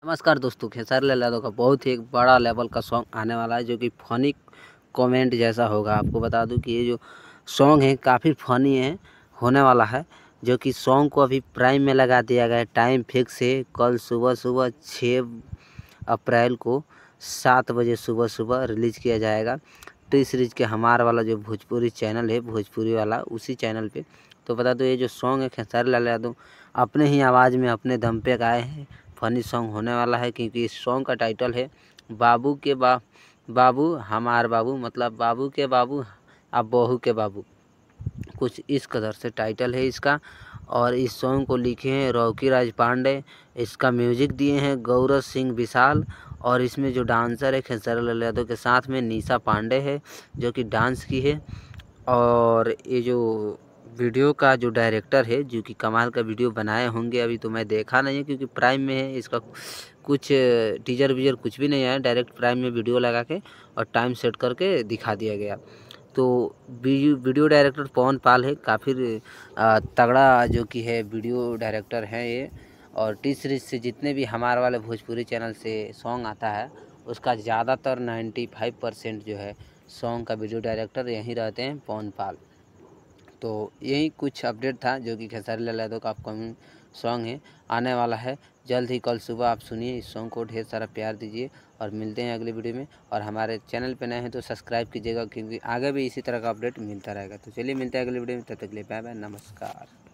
नमस्कार दोस्तों, खेसारी लाल यादव का बहुत ही एक बड़ा लेवल का सॉन्ग आने वाला है जो कि फनी कमेंट जैसा होगा। आपको बता दूं कि ये जो सॉन्ग है काफ़ी फनी है होने वाला है, जो कि सॉन्ग को अभी प्राइम में लगा दिया गया है। टाइम फिक्स है, कल सुबह सुबह 6 अप्रैल को 7 बजे सुबह सुबह रिलीज़ किया जाएगा। टी सीरीज के हमार वाला जो भोजपुरी चैनल है, भोजपुरी वाला उसी चैनल पे। तो बता दो, ये जो सॉन्ग है खेसारी लाल यादव अपने ही आवाज़ में अपने दम पे गाए हैं। फनी सॉन्ग होने वाला है क्योंकि इस सॉन्ग का टाइटल है बाबू के बाबू हमार बाबू, मतलब बाबू के बाबू अब बहू के बाबू, कुछ इस कदर से टाइटल है इसका। और इस सॉन्ग को लिखे हैं रॉकी राज पांडे, इसका म्यूजिक दिए हैं गौरव सिंह विशाल। और इसमें जो डांसर है खेसारी लाल यादव के साथ में निशा पांडे है जो कि डांस की है। और ये जो वीडियो का जो डायरेक्टर है जो कि कमाल का वीडियो बनाए होंगे, अभी तो मैं देखा नहीं है क्योंकि प्राइम में है। इसका कुछ टीजर वीजर कुछ भी नहीं आया, डायरेक्ट प्राइम में वीडियो लगा के और टाइम सेट करके दिखा दिया गया। तो वीडियो डायरेक्टर पवन पाल है, काफ़ी तगड़ा जो कि है वीडियो डायरेक्टर है ये। और टी सीरीज से जितने भी हमारे वाले भोजपुरी चैनल से सॉन्ग आता है उसका ज़्यादातर 95% जो है सॉन्ग का वीडियो डायरेक्टर यहीं रहते हैं, पवन पाल। तो यही कुछ अपडेट था जो कि खेसारी लाल यादव का अपकमिंग सॉन्ग है, आने वाला है जल्द ही। कल सुबह आप सुनिए इस सॉन्ग को, ढेर सारा प्यार दीजिए और मिलते हैं अगले वीडियो में। और हमारे चैनल पे नए हैं तो सब्सक्राइब कीजिएगा क्योंकि आगे भी इसी तरह का अपडेट मिलता रहेगा। तो चलिए मिलते हैं अगले वीडियो में, तब तक के लिए बाय बाय, नमस्कार।